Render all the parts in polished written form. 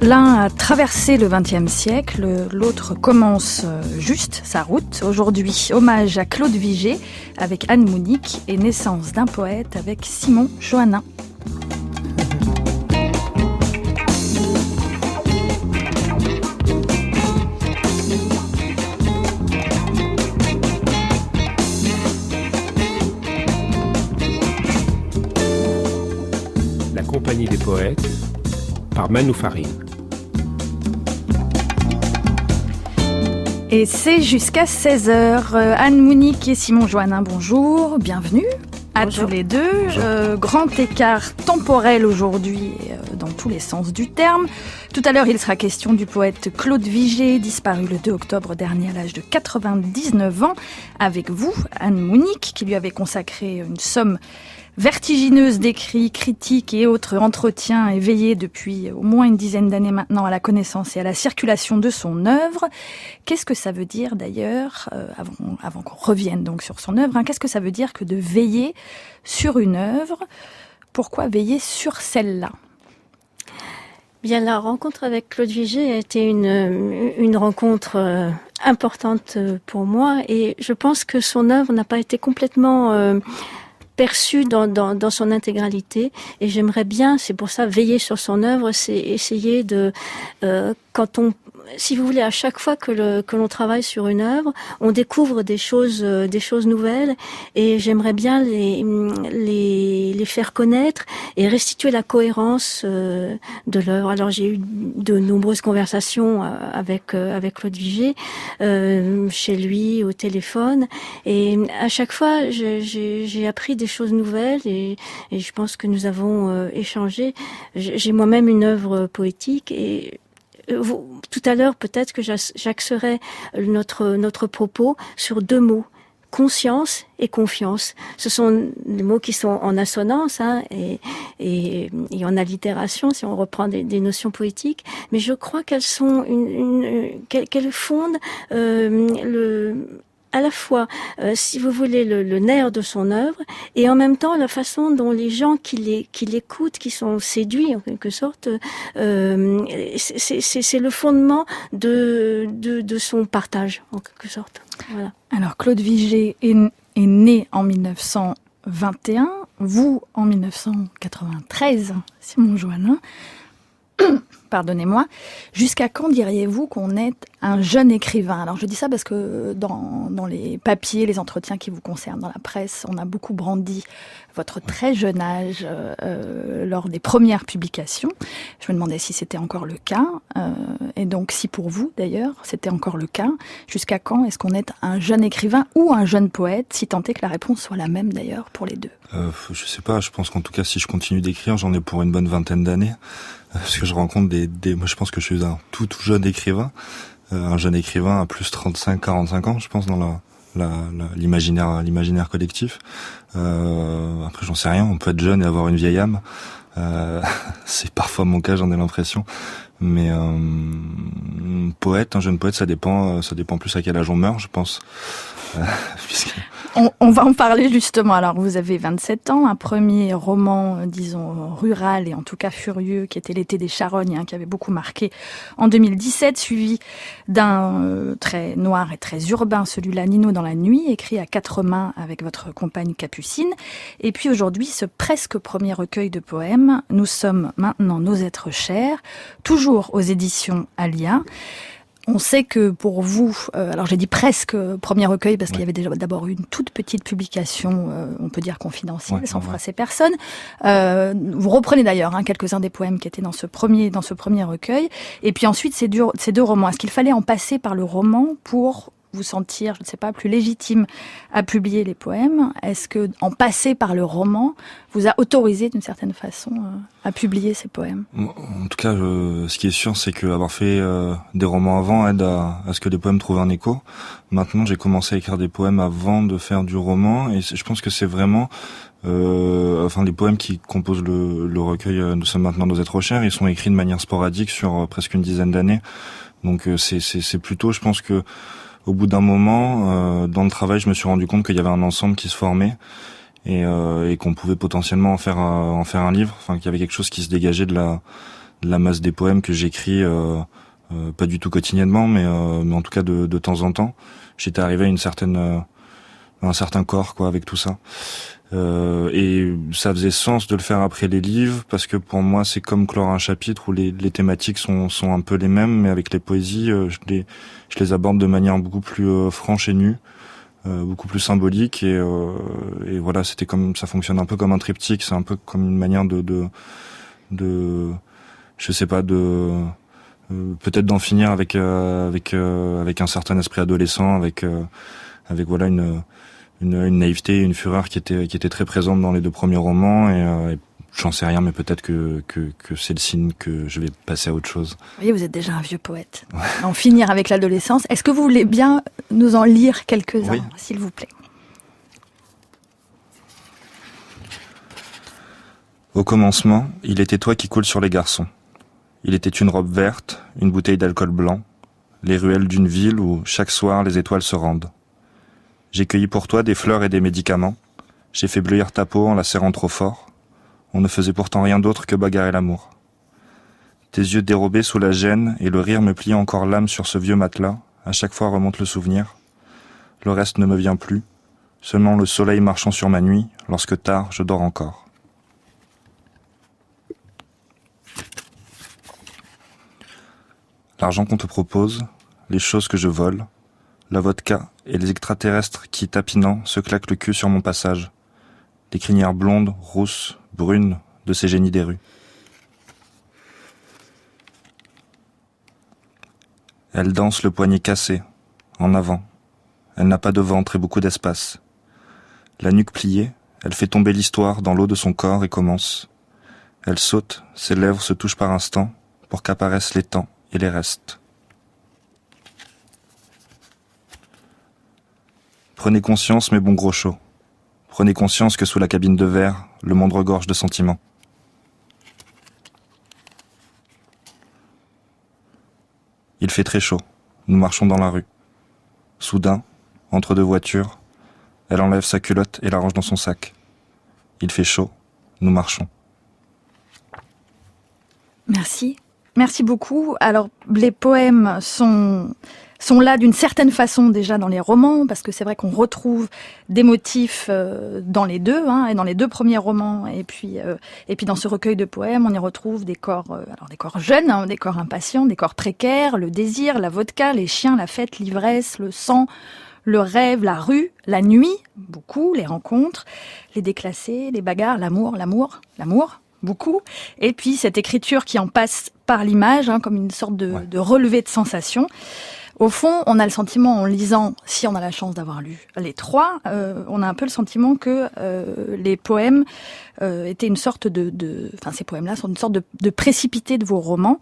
L'un a traversé le XXe siècle, l'autre commence juste sa route. Aujourd'hui, hommage à Claude Vigée avec Anne Mounic et naissance d'un poète avec Simon Joannin. La Compagnie des poètes par Manou Farine. Et c'est jusqu'à 16h. Anne Mounic et Simon Joannin, bonjour, bienvenue à tous les deux. Grand écart temporel aujourd'hui dans tous les sens du terme. Tout à l'heure, il sera question du poète Claude Vigée, disparu le 2 octobre dernier à l'âge de 99 ans. Avec vous, Anne Mounic, qui lui avait consacré une somme vertigineuse d'écrits, critiques et autres entretiens éveillés depuis au moins une dizaine d'années maintenant à la connaissance et à la circulation de son œuvre. Qu'est-ce que ça veut dire d'ailleurs, avant qu'on revienne donc sur son œuvre, qu'est-ce que ça veut dire que de veiller sur une œuvre? Pourquoi veiller sur celle-là? Bien, la rencontre avec Claude Vigée a été une rencontre importante pour moi, et je pense que son œuvre n'a pas été complètement perçu dans son intégralité, et j'aimerais bien, c'est pour ça, veiller sur son œuvre, c'est essayer de, si vous voulez, à chaque fois que l'on travaille sur une œuvre, on découvre des choses nouvelles, et j'aimerais bien les faire connaître et restituer la cohérence de l'œuvre. Alors j'ai eu de nombreuses conversations avec Claude Vigée, chez lui, au téléphone, et à chaque fois j'ai appris des choses nouvelles, et je pense que nous avons échangé. J'ai moi-même une œuvre poétique, et tout à l'heure, peut-être que j'axerai notre propos sur deux mots: conscience et confiance. Ce sont des mots qui sont en assonance, et en allitération, si on reprend des notions poétiques. Mais je crois qu'elles sont qu'elles fondent à la fois, si vous voulez, le nerf de son œuvre, et en même temps la façon dont les gens qui l'écoutent, qui sont séduits en quelque sorte, c'est le fondement de son partage en quelque sorte. Voilà. Alors Claude Vigée est né en 1921, vous en 1993, Simon Joannin. Pardonnez-moi. Jusqu'à quand diriez-vous qu'on est un jeune écrivain? Alors je dis ça parce que dans les papiers, les entretiens qui vous concernent, dans la presse, on a beaucoup brandi votre très jeune âge lors des premières publications. Je me demandais si c'était encore le cas, et donc si pour vous d'ailleurs c'était encore le cas. Jusqu'à quand est-ce qu'on est un jeune écrivain ou un jeune poète, si tant est que la réponse soit la même d'ailleurs pour les deux? Je sais pas, je pense qu'en tout cas si je continue d'écrire, j'en ai pour une bonne vingtaine d'années. Parce que je rencontre moi je pense que je suis un tout jeune écrivain, un jeune écrivain à plus 35-45 ans, je pense, dans l'imaginaire collectif. Après j'en sais rien, on peut être jeune et avoir une vieille âme. C'est parfois mon cas, j'en ai l'impression. Mais un jeune poète, ça dépend plus à quel âge on meurt, je pense. On va en parler justement. Alors vous avez 27 ans, un premier roman, disons, rural et en tout cas furieux, qui était L'été des charognes, qui avait beaucoup marqué en 2017, suivi d'un très noir et très urbain, celui-là, Nino dans la nuit, écrit à quatre mains avec votre compagne Capucine. Et puis aujourd'hui, ce presque premier recueil de poèmes, Nous sommes maintenant nos êtres chers, toujours aux éditions Alia. On sait que pour vous, alors j'ai dit presque premier recueil parce qu'il y avait déjà d'abord une toute petite publication, on peut dire confidentielle, sans froisser personne. Vous reprenez d'ailleurs quelques-uns des poèmes qui étaient dans ce premier recueil. Et puis ensuite ces deux romans. Est-ce qu'il fallait en passer par le roman pour vous sentir, je ne sais pas, plus légitime à publier les poèmes? Est-ce que en passer par le roman vous a autorisé d'une certaine façon à publier ces poèmes? En tout cas, ce qui est sûr, c'est que avoir fait des romans avant aide à ce que les poèmes trouvent un écho. Maintenant, j'ai commencé à écrire des poèmes avant de faire du roman, et je pense que c'est vraiment les poèmes qui composent le recueil Nous sommes maintenant nos êtres chers, ils sont écrits de manière sporadique sur presque une dizaine d'années. Donc c'est plutôt, je pense que au bout d'un moment, dans le travail, je me suis rendu compte qu'il y avait un ensemble qui se formait, et qu'on pouvait potentiellement en faire un livre, qu'il y avait quelque chose qui se dégageait de la masse des poèmes que j'écris, pas du tout quotidiennement, mais en tout cas de temps en temps. J'étais arrivé à un certain corps, quoi, avec tout ça. Et ça faisait sens de le faire après les livres, parce que pour moi c'est comme clore un chapitre où les thématiques sont un peu les mêmes, mais avec les poésies je les aborde de manière beaucoup plus franche et nue, beaucoup plus symbolique, et voilà, c'était comme, ça fonctionne un peu comme un triptyque, c'est un peu comme une manière de je sais pas, peut-être d'en finir avec un certain esprit adolescent, avec voilà une naïveté, une fureur qui était très présente dans les 2 premiers romans, et j'en sais rien, mais peut-être que c'est le signe que je vais passer à autre chose. Vous voyez, vous êtes déjà un vieux poète. En finir avec l'adolescence. Est-ce que vous voulez bien nous en lire quelques-uns, oui, s'il vous plaît? Au commencement, il était toi qui coule sur les garçons. Il était une robe verte, une bouteille d'alcool blanc, les ruelles d'une ville où chaque soir les étoiles se rendent. J'ai cueilli pour toi des fleurs et des médicaments. J'ai fait bleuir ta peau en la serrant trop fort. On ne faisait pourtant rien d'autre que bagarrer l'amour. Tes yeux dérobés sous la gêne et le rire me plie encore l'âme sur ce vieux matelas. À chaque fois remonte le souvenir. Le reste ne me vient plus. Seulement le soleil marchant sur ma nuit, lorsque tard je dors encore. L'argent qu'on te propose, les choses que je vole, la vodka et les extraterrestres qui, tapinant, se claquent le cul sur mon passage. Des crinières blondes, rousses, brunes, de ces génies des rues. Elle danse le poignet cassé, en avant. Elle n'a pas de ventre et beaucoup d'espace. La nuque pliée, elle fait tomber l'histoire dans l'eau de son corps et commence. Elle saute, ses lèvres se touchent par instants, pour qu'apparaissent les temps et les restes. Prenez conscience, mes bons gros chauds. Prenez conscience que sous la cabine de verre, le monde regorge de sentiments. Il fait très chaud. Nous marchons dans la rue. Soudain, entre 2 voitures, elle enlève sa culotte et la range dans son sac. Il fait chaud. Nous marchons. Merci. Merci beaucoup. Alors, les poèmes sont là d'une certaine façon déjà dans les romans, parce que c'est vrai qu'on retrouve des motifs dans les deux, et dans les 2 premiers romans, et puis dans ce recueil de poèmes, on y retrouve des corps jeunes, des corps impatients, des corps précaires, le désir, la vodka, les chiens, la fête, l'ivresse, le sang, le rêve, la rue, la nuit, beaucoup, les rencontres, les déclassés, les bagarres, l'amour, beaucoup, et puis cette écriture qui en passe par l'image, comme une sorte de relevé de sensations. Au fond, on a le sentiment, en lisant, si on a la chance d'avoir lu les 3, on a un peu le sentiment que les poèmes étaient une sorte ces poèmes-là sont une sorte de précipité de vos romans.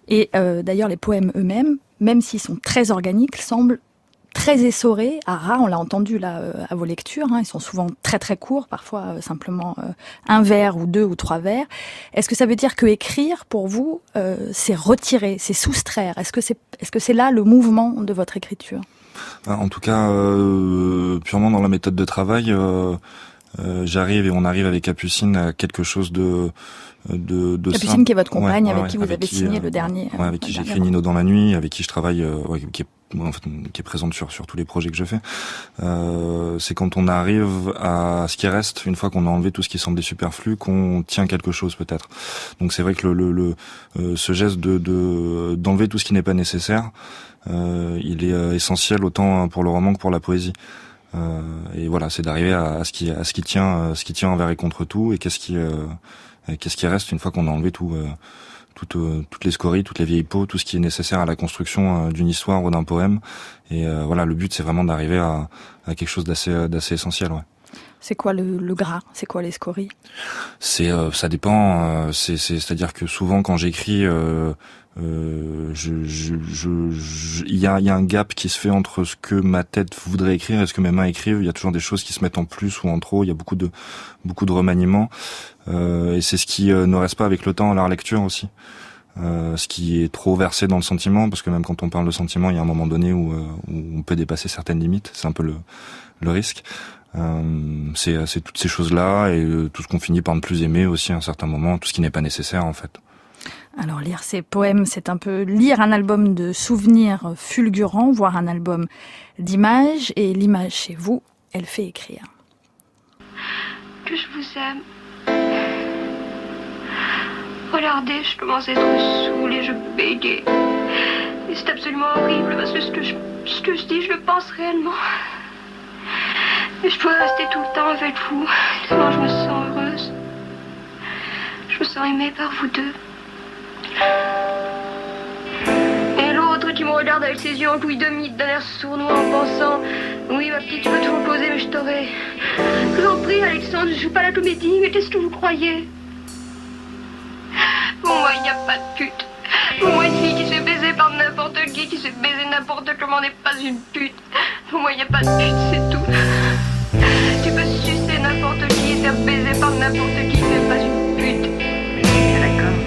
Et d'ailleurs, les poèmes eux-mêmes, même s'ils sont très organiques, semblent très essorés. À ras, on l'a entendu là à vos lectures, ils sont souvent très très courts, parfois simplement un vers ou 2 ou 3 vers. Est-ce que ça veut dire que écrire pour vous, c'est retirer, c'est soustraire? Est-ce que c'est là le mouvement de votre écriture? En tout cas, purement dans la méthode de travail, j'arrive et on arrive avec Capucine à quelque chose de Capucine simple. Qui est votre compagne, avec qui vous avez signé le dernier. Avec qui j'écris Nino dans la nuit, avec qui je travaille, qui est présente sur tous les projets que je fais. C'est quand on arrive à ce qui reste, une fois qu'on a enlevé tout ce qui semblait superflu, qu'on tient quelque chose peut-être. Donc c'est vrai que ce geste d'enlever tout ce qui n'est pas nécessaire, il est essentiel autant pour le roman que pour la poésie. Et voilà, c'est d'arriver à ce qui tient envers et contre tout, et qu'est-ce qui reste une fois qu'on a enlevé toutes les scories, toutes les vieilles peaux, tout ce qui est nécessaire à la construction d'une histoire ou d'un poème. Et voilà, le but c'est vraiment d'arriver à quelque chose d'assez essentiel. Ouais. C'est quoi le gras? C'est quoi les scories? Ça dépend. C'est-à-dire que souvent quand j'écris, il y a un gap qui se fait entre ce que ma tête voudrait écrire et ce que mes mains écrivent. Il y a toujours des choses qui se mettent en plus ou en trop. Il y a beaucoup de remaniements. Et c'est ce qui ne reste pas avec le temps à la lecture aussi. Ce qui est trop versé dans le sentiment, parce que même quand on parle de sentiment, il y a un moment donné où on peut dépasser certaines limites. C'est un peu le risque. C'est toutes ces choses-là et tout ce qu'on finit par ne plus aimer aussi à un certain moment, tout ce qui n'est pas nécessaire en fait. Alors lire ces poèmes, c'est un peu lire un album de souvenirs fulgurants, voire un album d'images, et l'image chez vous, elle fait écrire. Que je vous aime. Regardez, je commence à être saoule et je bégaye. Et c'est absolument horrible parce que ce que je dis, je le pense réellement. Et je pourrais rester tout le temps avec vous, tellement je me sens heureuse. Je me sens aimée par vous deux. Et l'autre qui me regarde avec ses yeux enclouis de mythes, d'un air sournois en pensant: oui, ma petite, tu peux tout reposer, mais je t'aurai. Je vous en prie, Alexandre, je joue pas la comédie, mais qu'est-ce que vous croyez? Pour moi, il n'y a pas de pute. Pour moi, une fille qui se fait baiser par n'importe qui se fait baiser n'importe comment n'est pas une pute. Pour moi, il n'y a pas de pute, c'est tout. Tu peux sucer n'importe qui et faire baiser par n'importe qui, c'est pas une pute. D'accord.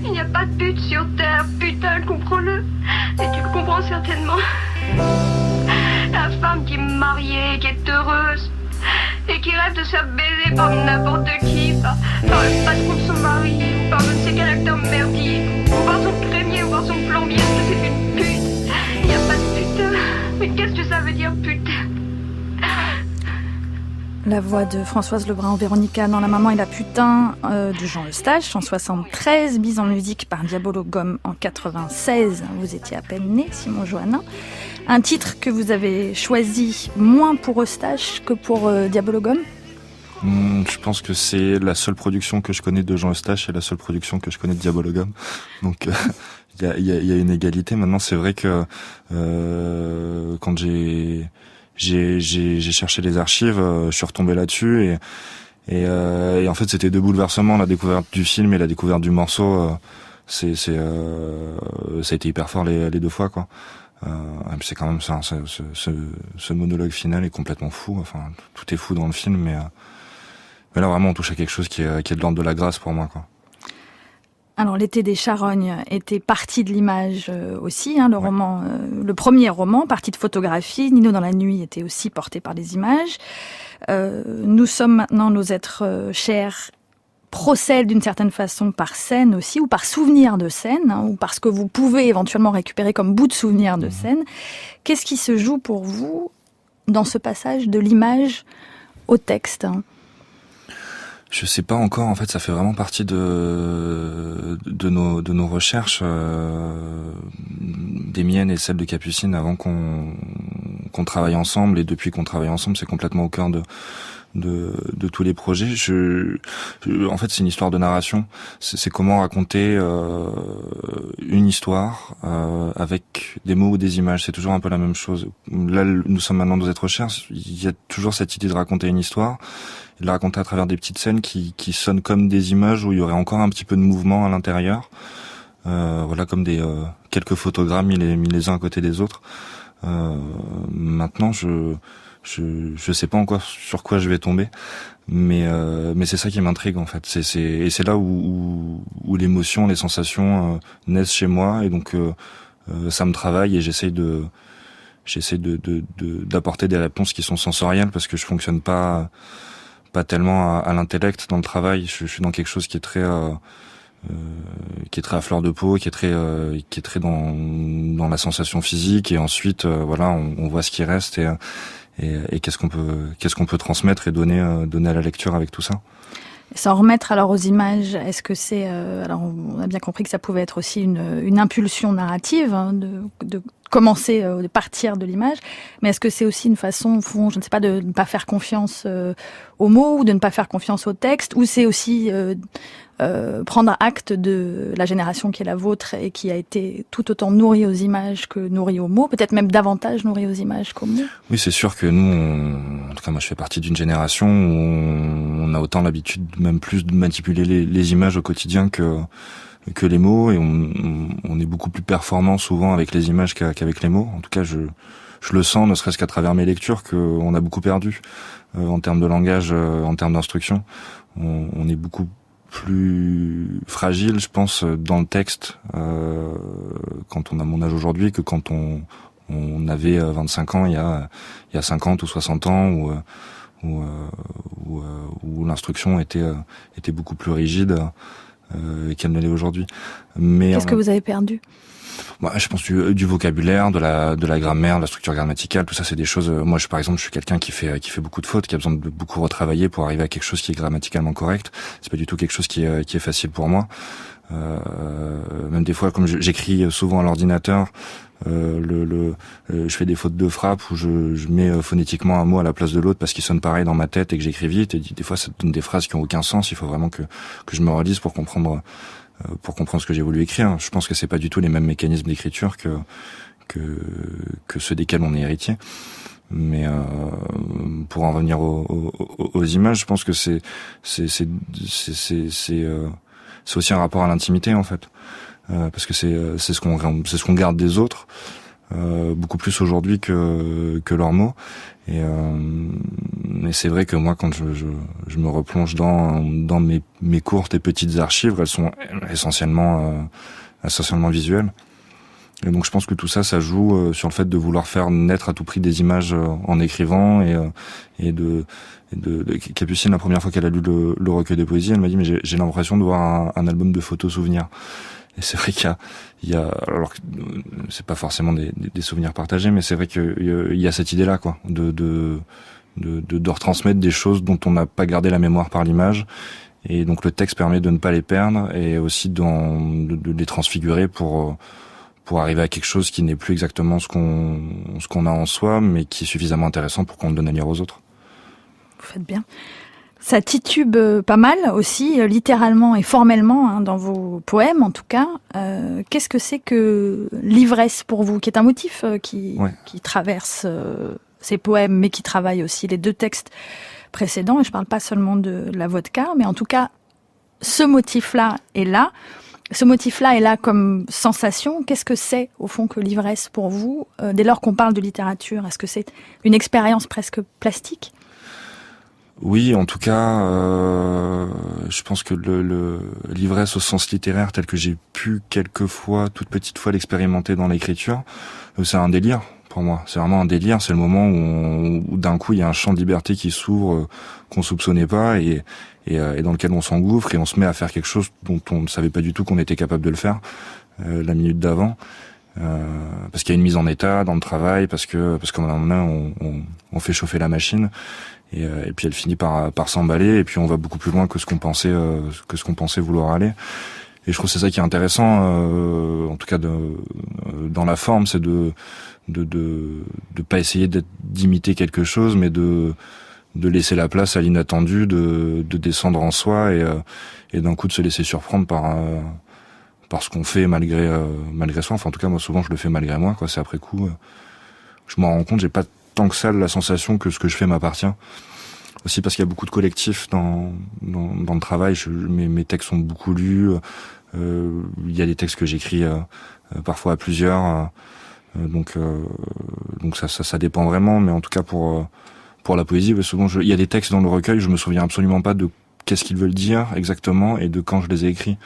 Il n'y a pas de pute sur Terre, putain, comprends-le. Et tu le comprends certainement. La femme qui est mariée, qui est heureuse, et qui rêve de se faire baiser par n'importe qui, par le patron de son mari, ou par je ne sais quel acteur merdique, ou par son crémier, ou par son plombier, parce que c'est une pute. Il n'y a pas de pute. Mais qu'est-ce que ça veut dire, pute? La voix de Françoise Lebrun, Véronica dans La Maman et la Putain de Jean Eustache en 73, mise en musique par Diabolo Gomme en 96. Vous étiez à peine né, Simon Johannin. Un titre que vous avez choisi moins pour Eustache que pour Diabolo Gomme? Je pense que c'est la seule production que je connais de Jean Eustache et la seule production que je connais de Diabolo Gomme. Donc il y a une égalité. Maintenant, c'est vrai que quand j'ai cherché les archives, je suis retombé là-dessus et en fait c'était deux bouleversements, la découverte du film et la découverte du morceau. Ça a été hyper fort les deux fois, quoi. C'est quand même ça, ce monologue final est complètement fou. Enfin, tout est fou dans le film, mais là vraiment on touche à quelque chose qui est de l'ordre de la grâce pour moi, quoi. Alors, L'été des charognes était partie de l'image aussi, le roman, le premier roman, partie de photographie. Nino dans la nuit était aussi porté par les images. Nous sommes maintenant, nos êtres chers procèdent d'une certaine façon par scène aussi, ou par souvenir de scène, ou parce que vous pouvez éventuellement récupérer comme bout de souvenir de scène. Qu'est-ce qui se joue pour vous dans ce passage de l'image au texte? Je sais pas encore, en fait, ça fait vraiment partie de nos recherches, des miennes et celles de Capucine avant qu'on travaille ensemble, et depuis qu'on travaille ensemble, c'est complètement au cœur de tous les projets. En fait, c'est une histoire de narration. C'est comment raconter une histoire avec des mots ou des images. C'est toujours un peu la même chose. Là, nous sommes maintenant dans cette recherche. Il y a toujours cette idée de raconter une histoire, de la raconter à travers des petites scènes qui sonnent comme des images où il y aurait encore un petit peu de mouvement à l'intérieur. Voilà, comme des quelques photogrammes mis les uns à côté des autres. Maintenant, je sais pas encore sur quoi je vais tomber, mais c'est ça qui m'intrigue, en fait. C'est là où l'émotion, les sensations naissent chez moi, et donc ça me travaille, et j'essaie d'apporter des réponses qui sont sensorielles, parce que je fonctionne pas tellement à l'intellect dans le travail. Je suis dans quelque chose qui est très à fleur de peau, qui est très dans la sensation physique, et ensuite voilà, on voit ce qui reste, et qu'est-ce qu'on peut transmettre et donner à la lecture avec tout ça. S'en remettre alors aux images, est-ce que c'est alors on a bien compris que ça pouvait être aussi une impulsion narrative, de commencer, de partir de l'image, mais est-ce que c'est aussi une façon, au fond, je ne sais pas, de ne pas faire confiance aux mots, ou de ne pas faire confiance au texte, ou c'est aussi prendre acte de la génération qui est la vôtre et qui a été tout autant nourrie aux images que nourrie aux mots, peut-être même davantage nourrie aux images qu'aux mots? Oui, c'est sûr que nous, en tout cas moi je fais partie d'une génération où on a autant l'habitude, même plus, de manipuler les images au quotidien que les mots, et on est beaucoup plus performant souvent avec les images qu'avec les mots. En tout cas, je le sens, ne serait-ce qu'à travers mes lectures, qu'on a beaucoup perdu en termes de langage, en termes d'instruction. On est beaucoup plus fragile, je pense, dans le texte quand on a mon âge aujourd'hui que quand on avait 25 ans il y a 50 ou 60 ans, où où l'instruction était beaucoup plus rigide qu'elle ne l'est aujourd'hui. Mais qu'est-ce que vous avez perdu? Je pense du vocabulaire, de la grammaire, de la structure grammaticale, tout ça c'est des choses. Moi, par exemple, je suis quelqu'un qui fait beaucoup de fautes, qui a besoin de beaucoup retravailler pour arriver à quelque chose qui est grammaticalement correct. C'est pas du tout quelque chose qui est facile pour moi. Même des fois, comme j'écris souvent à l'ordinateur, je fais des fautes de frappe où je mets phonétiquement un mot à la place de l'autre parce qu'il sonne pareil dans ma tête et que j'écris vite. Et des fois, ça donne des phrases qui ont aucun sens. Il faut vraiment que je me relise pour comprendre ce que j'ai voulu écrire. Je pense que c'est pas du tout les mêmes mécanismes d'écriture que ceux desquels on est héritier. Mais pour en revenir aux images, je pense que c'est aussi un rapport à l'intimité en fait, parce que c'est ce qu'on garde des autres, beaucoup plus aujourd'hui que leurs mots. Et c'est vrai que moi, quand je me replonge dans mes courtes et petites archives, elles sont essentiellement visuelles. Et donc je pense que tout ça joue sur le fait de vouloir faire naître à tout prix des images en écrivant et de Capucine, la première fois qu'elle a lu le recueil de poésie, elle m'a dit mais j'ai l'impression de voir un album de photos souvenirs. Et c'est vrai qu'il y a alors que c'est pas forcément des souvenirs partagés, mais c'est vrai qu'il y a cette idée là quoi de retransmettre des choses dont on n'a pas gardé la mémoire par l'image. Et donc le texte permet de ne pas les perdre et aussi de les transfigurer pour arriver à quelque chose qui n'est plus exactement ce qu'on a en soi, mais qui est suffisamment intéressant pour qu'on le donne à lire aux autres. Vous faites bien. Ça titube pas mal aussi, littéralement et formellement, dans vos poèmes en tout cas. Qu'est-ce que c'est que l'ivresse pour vous, qui est un motif qui traverse ces poèmes, mais qui travaille aussi les deux textes précédents, et je parle pas seulement de la vodka, mais en tout cas, ce motif-là est là. Ce motif-là est là comme sensation. Qu'est-ce que c'est, au fond, que l'ivresse pour vous, dès lors qu'on parle de littérature? Est-ce que c'est une expérience presque plastique? Oui, en tout cas, je pense que l'ivresse au sens littéraire, tel que j'ai pu quelquefois, toute petite fois, l'expérimenter dans l'écriture, c'est un délire pour moi. C'est vraiment un délire. C'est le moment où d'un coup, il y a un champ de liberté qui s'ouvre qu'on soupçonnait pas et dans lequel on s'engouffre et on se met à faire quelque chose dont on ne savait pas du tout qu'on était capable de le faire la minute d'avant. Parce qu'il y a une mise en état dans le travail, parce qu'à un moment donné, on fait chauffer la machine et puis elle finit par s'emballer et puis on va beaucoup plus loin que ce qu'on pensait vouloir aller. Et je trouve que c'est ça qui est intéressant, en tout cas dans la forme, c'est de pas essayer d'imiter quelque chose, mais de laisser la place à l'inattendu, de descendre en soi et d'un coup de se laisser surprendre par ce qu'on fait malgré soi. Enfin, en tout cas, moi, souvent, je le fais malgré moi, quoi. C'est après coup, je m'en rends compte, j'ai pas tant que ça la sensation que ce que je fais m'appartient. Aussi parce qu'il y a beaucoup de collectifs dans le travail. Mes textes sont beaucoup lus. Il y a des textes que j'écris parfois à plusieurs. Donc ça dépend vraiment. Mais en tout cas, pour la poésie, souvent, il y a des textes dans le recueil, je me souviens absolument pas de qu'est-ce qu'ils veulent dire exactement et de quand je les ai écrits.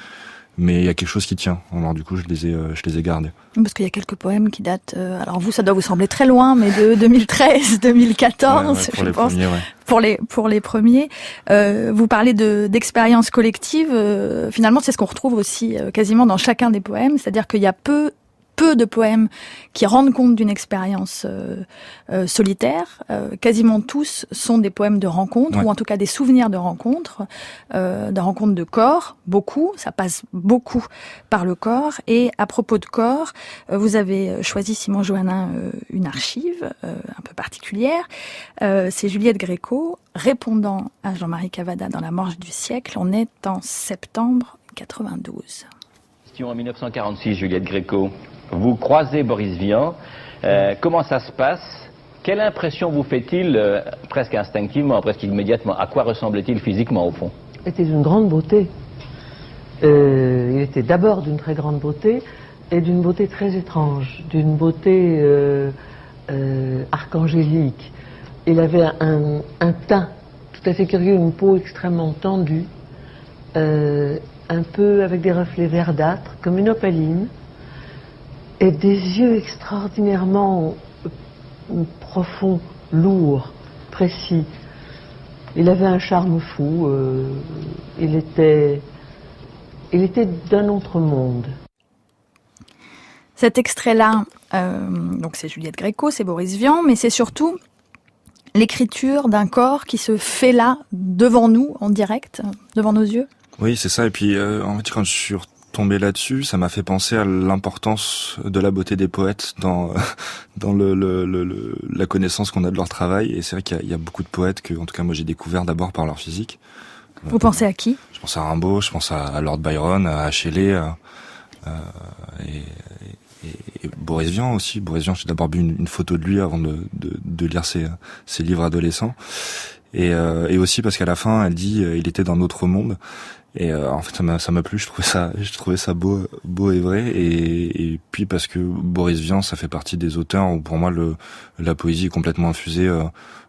Mais il y a quelque chose qui tient. Alors du coup, je les ai gardés. Parce qu'il y a quelques poèmes qui datent. Alors vous, ça doit vous sembler très loin, mais de 2013, 2014, je pense. Pour les premiers, vous parlez d'expérience collective. Finalement, c'est ce qu'on retrouve aussi quasiment dans chacun des poèmes, c'est-à-dire qu'il y a peu de poèmes qui rendent compte d'une expérience solitaire. Quasiment tous sont des poèmes de rencontre, ou en tout cas des souvenirs de rencontres de corps, beaucoup. Ça passe beaucoup par le corps. Et à propos de corps, vous avez choisi, Simon Joannin, une archive un peu particulière. C'est Juliette Gréco, répondant à Jean-Marie Cavada dans La Morge du siècle. On est en septembre 92. En 1946, Juliette Gréco, vous croisez Boris Vian. Comment ça se passe? Quelle impression vous fait-il, presque instinctivement, presque immédiatement? À quoi ressemblait-il physiquement, au fond? Il était d'une grande beauté. Il était d'abord d'une très grande beauté et d'une beauté très étrange, d'une beauté archangélique. Il avait un teint tout à fait curieux, une peau extrêmement tendue, un peu avec des reflets verdâtres, comme une opaline, et des yeux extraordinairement profonds, lourds, précis, Il avait un charme fou. Il était d'un autre monde. Cet extrait-là, donc c'est Juliette Gréco, c'est Boris Vian, mais c'est surtout l'écriture d'un corps qui se fait là, devant nous, en direct, devant nos yeux. Oui, c'est ça. Et puis, en fait, quand je suis retombé là-dessus, ça m'a fait penser à l'importance de la beauté des poètes dans la connaissance qu'on a de leur travail. Et c'est vrai qu'il y a beaucoup de poètes que, en tout cas, moi, j'ai découvert d'abord par leur physique. Vous pensez à qui ? Je pense à Rimbaud, je pense à Lord Byron, à Shelley, et Boris Vian aussi. Boris Vian, j'ai d'abord vu une photo de lui avant de lire ses livres adolescents. Et aussi parce qu'à la fin, elle dit il était dans notre monde. Et en fait, ça m'a plu. Je trouvais ça beau et vrai. Et puis parce que Boris Vian, ça fait partie des auteurs où pour moi la poésie est complètement infusée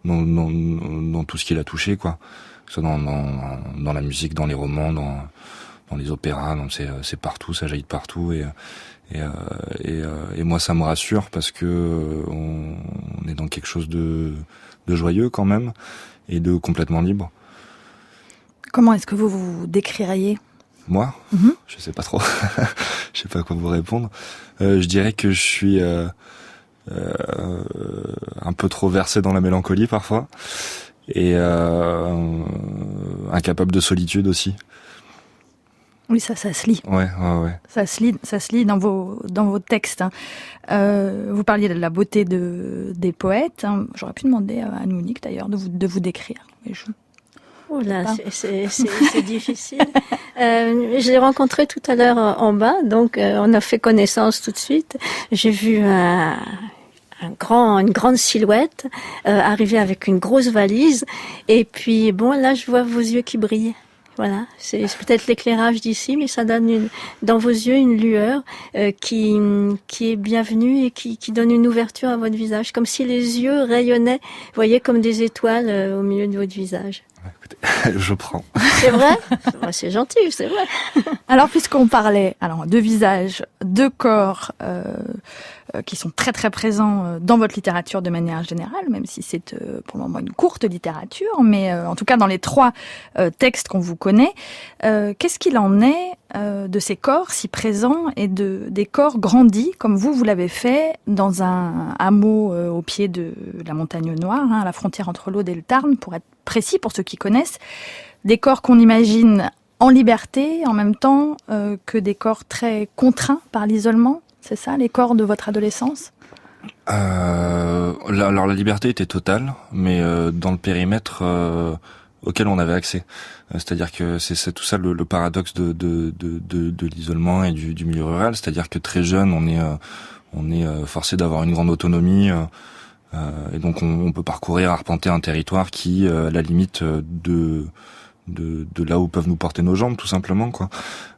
dans tout ce qu'il a touché, quoi. Que ce soit dans la musique, dans les romans, dans les opéras, donc c'est partout, ça jaillit de partout. Et moi, ça me rassure parce que on est dans quelque chose de joyeux quand même et de complètement libre. Comment est-ce que vous vous décririez ? Moi, je sais pas trop. Je sais pas quoi vous répondre. Je dirais que je suis un peu trop versé dans la mélancolie parfois et incapable de solitude aussi. Oui, ça se lit. Ouais. Ça se lit dans vos textes. Vous parliez de la beauté des poètes. J'aurais pu demander à Anne-Monique d'ailleurs de vous décrire. Mais Oh là, c'est difficile. Je l'ai rencontré tout à l'heure en bas, donc on a fait connaissance tout de suite. J'ai vu une grande silhouette arriver avec une grosse valise, et puis bon, là je vois vos yeux qui brillent. Voilà, c'est peut-être l'éclairage d'ici, mais ça donne dans vos yeux une lueur qui est bienvenue et qui donne une ouverture à votre visage, comme si les yeux rayonnaient, vous voyez, comme des étoiles au milieu de votre visage. Écoutez, je prends. C'est vrai ? C'est gentil, c'est vrai. Alors, puisqu'on parlait de visages, de corps qui sont très très présents dans votre littérature de manière générale, même si c'est pour le moment une courte littérature, mais en tout cas dans les 3 textes qu'on vous connaît, qu'est-ce qu'il en est de ces corps si présents et des corps grandis, comme vous l'avez fait dans un hameau au pied de la Montagne Noire, à la frontière entre l'Aude et le Tarn, pour être précis pour ceux qui connaissent, des corps qu'on imagine en liberté, en même temps que des corps très contraints par l'isolement. C'est ça, les corps de votre adolescence ? Alors la liberté était totale, mais dans le périmètre auquel on avait accès. C'est-à-dire que c'est tout ça le paradoxe de l'isolement et du milieu rural. C'est-à-dire que très jeune, on est forcé d'avoir une grande autonomie. Et donc on peut parcourir, arpenter un territoire qui, à la limite de là où peuvent nous porter nos jambes, tout simplement, quoi.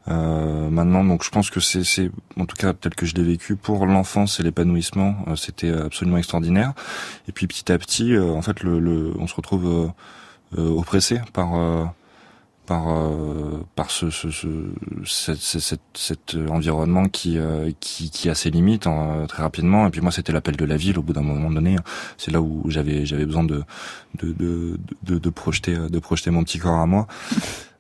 Maintenant, donc je pense que c'est en tout cas tel que je l'ai vécu pour l'enfance et l'épanouissement, c'était absolument extraordinaire. Et puis petit à petit, en fait, on se retrouve oppressé par cet environnement qui a ses limites très rapidement. Et puis moi, c'était l'appel de la ville au bout d'un moment donné. C'est là où j'avais besoin de projeter mon petit corps à moi.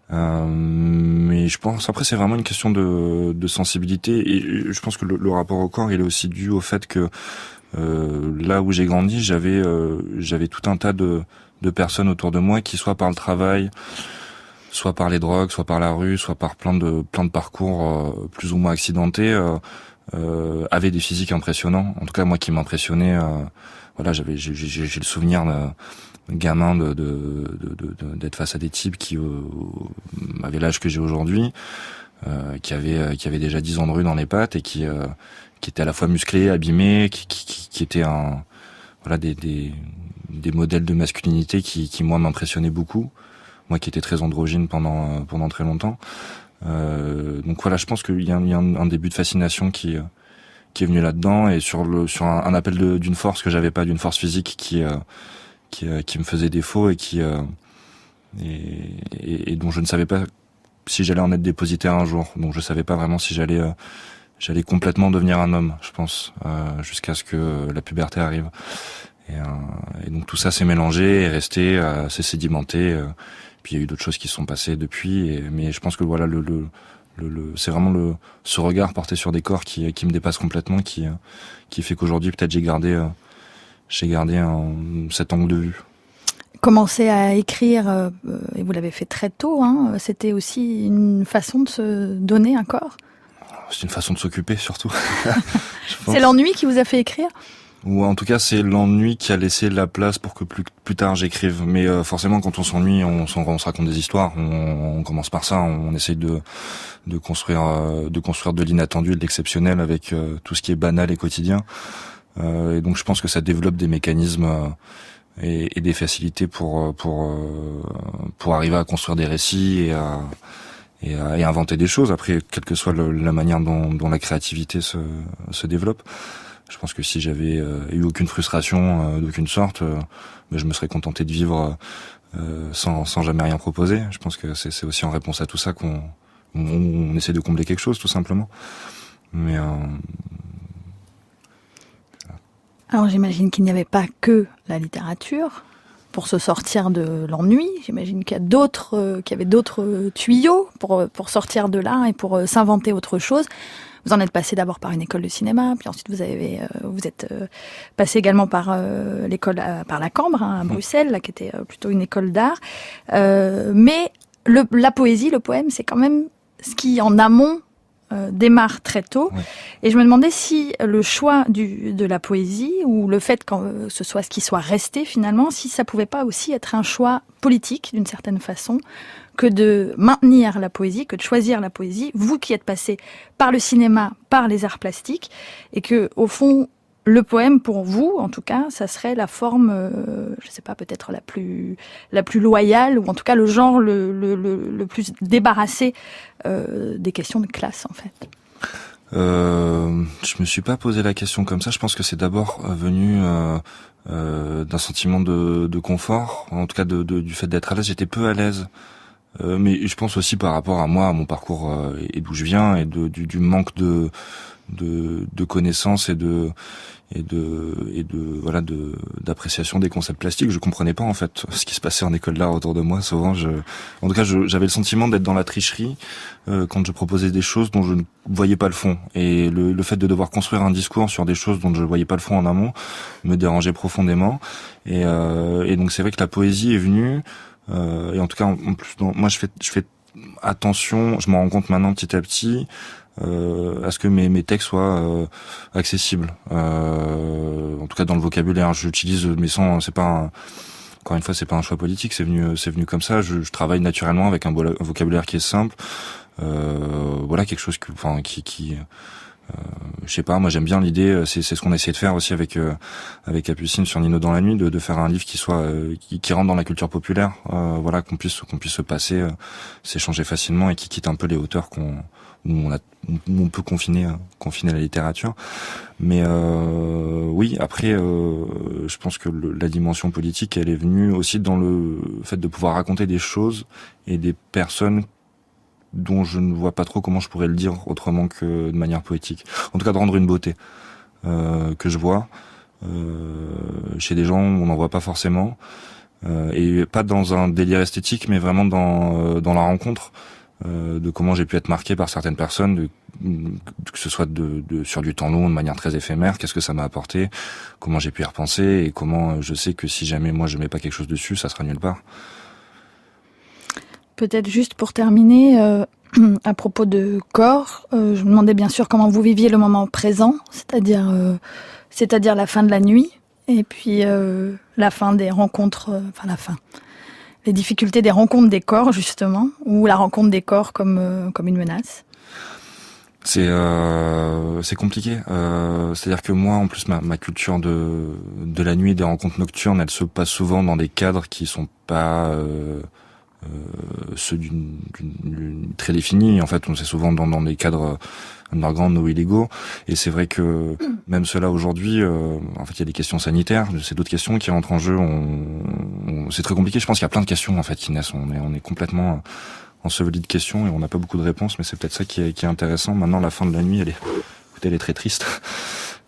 Mais je pense après c'est vraiment une question de sensibilité, et je pense que le rapport au corps il est aussi dû au fait que là où j'ai grandi, j'avais tout un tas de personnes autour de moi qui, soit par le travail, soit par les drogues, soit par la rue, soit par plein de parcours plus ou moins accidentés, avaient des physiques impressionnants. En tout cas, moi qui m'impressionnais, voilà, j'ai le souvenir d'un gamin d'être face à des types qui avaient l'âge que j'ai aujourd'hui, qui avaient déjà 10 ans de rue dans les pattes et qui étaient à la fois musclés, abîmés, qui étaient des modèles de masculinité qui moi m'impressionnaient beaucoup. Moi qui étais très androgyne pendant très longtemps. Donc voilà, je pense qu'il y a un début de fascination qui est venu là-dedans, et sur un appel d'une force que j'avais pas, d'une force physique qui me faisait défaut et dont je ne savais pas si j'allais en être dépositaire un jour. Donc je savais pas vraiment si j'allais complètement devenir un homme, je pense, jusqu'à ce que la puberté arrive. Et donc tout ça s'est mélangé, est resté, s'est sédimenté. Puis il y a eu d'autres choses qui se sont passées depuis. Mais je pense que voilà, c'est vraiment ce regard porté sur des corps qui me dépasse complètement, qui fait qu'aujourd'hui peut-être j'ai gardé cet angle de vue. Commencer à écrire, et vous l'avez fait très tôt, hein, c'était aussi une façon de se donner un corps. C'est une façon de s'occuper surtout. C'est l'ennui qui vous a fait écrire ? Ou en tout cas, c'est l'ennui qui a laissé la place pour que plus tard j'écrive. Mais forcément, quand on s'ennuie, on se raconte des histoires. On commence par ça. On essaye de construire de l'inattendu et de l'exceptionnel avec tout ce qui est banal et quotidien. Et donc, je pense que ça développe des mécanismes et des facilités pour arriver à construire des récits et à inventer des choses. Après, quelle que soit la manière dont la créativité se développe. Je pense que si j'avais eu aucune frustration d'aucune sorte, je me serais contenté de vivre sans jamais rien proposer. Je pense que c'est aussi en réponse à tout ça qu'on essaie de combler quelque chose, tout simplement. Mais alors j'imagine qu'il n'y avait pas que la littérature pour se sortir de l'ennui. J'imagine qu'il y avait d'autres tuyaux pour sortir de là et pour s'inventer autre chose. Vous en êtes passé d'abord par une école de cinéma, puis ensuite vous êtes passé également par l'école par la Cambre, hein, à Bruxelles, là, qui était plutôt une école d'art. Mais la poésie, le poème, c'est quand même ce qui en amont démarre très tôt. Ouais. Et je me demandais si le choix de la poésie ou le fait que ce soit ce qui soit resté finalement, si ça pouvait pas aussi être un choix politique d'une certaine façon, que de maintenir la poésie, que de choisir la poésie, vous qui êtes passé par le cinéma, par les arts plastiques, et que au fond le poème pour vous, en tout cas, ça serait la forme, je sais pas, peut-être la plus loyale, ou en tout cas le genre le plus débarrassé des questions de classe, en fait. Je me suis pas posé la question comme ça. Je pense que c'est d'abord venu d'un sentiment de confort, en tout cas du fait d'être à l'aise. J'étais peu à l'aise. Mais je pense aussi par rapport à moi, à mon parcours et d'où je viens, et du manque de connaissances et d'appréciation des concepts plastiques. Je comprenais pas en fait ce qui se passait en école d'art autour de moi. Souvent, en tout cas, j'avais le sentiment d'être dans la tricherie quand je proposais des choses dont je ne voyais pas le fond. Et le fait de devoir construire un discours sur des choses dont je voyais pas le fond en amont me dérangeait profondément. Et donc c'est vrai que la poésie est venue. Et en tout cas, en plus, moi, je fais attention. Je m'en rends compte maintenant petit à petit à ce que mes textes soient accessibles. En tout cas, dans le vocabulaire, j'utilise mes sons. C'est pas encore une fois, c'est pas un choix politique. C'est venu comme ça. Je travaille naturellement avec un vocabulaire qui est simple. Voilà, quelque chose qui je sais pas, moi j'aime bien l'idée, c'est ce qu'on a essayé de faire aussi avec Capucine sur Nino dans la nuit, de faire un livre qui soit qui rentre dans la culture populaire, voilà, qu'on puisse se passer, s'échanger facilement et qui quitte un peu les hauteurs où on peut confiner la littérature. Mais oui, après je pense que la dimension politique, elle est venue aussi dans le fait de pouvoir raconter des choses et des personnes dont je ne vois pas trop comment je pourrais le dire autrement que de manière poétique. En tout cas, de rendre une beauté que je vois chez des gens où on n'en voit pas forcément, et pas dans un délire esthétique, mais vraiment dans la rencontre de comment j'ai pu être marqué par certaines personnes, que ce soit sur du temps long, de manière très éphémère, qu'est-ce que ça m'a apporté, comment j'ai pu y repenser, et comment je sais que si jamais moi je mets pas quelque chose dessus, ça sera nulle part. Peut-être juste pour terminer, à propos de corps, je me demandais bien sûr comment vous viviez le moment présent, c'est-à-dire la fin de la nuit, et puis la fin des rencontres, les difficultés des rencontres des corps justement, ou la rencontre des corps comme une menace. C'est compliqué. C'est-à-dire que moi, en plus, ma culture de la nuit, des rencontres nocturnes, elle se passe souvent dans des cadres qui sont pas ceux d'une très définie. En fait, c'est souvent dans des cadres underground ou illégaux. Et c'est vrai que même cela aujourd'hui, en fait, il y a des questions sanitaires, c'est d'autres questions qui rentrent en jeu. C'est très compliqué. Je pense qu'il y a plein de questions en fait qui naissent. On est complètement enseveli de questions et on n'a pas beaucoup de réponses. Mais c'est peut-être ça qui est intéressant. Maintenant, la fin de la nuit, elle est très triste.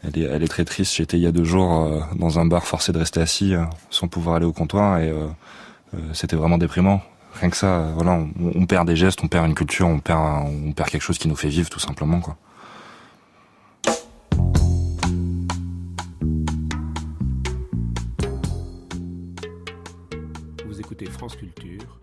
elle est très triste. J'étais il y a 2 jours dans un bar forcé de rester assis sans pouvoir aller au comptoir et c'était vraiment déprimant. Rien que ça, voilà, on perd des gestes, on perd une culture, on perd quelque chose qui nous fait vivre tout simplement, quoi. Vous écoutez France Culture.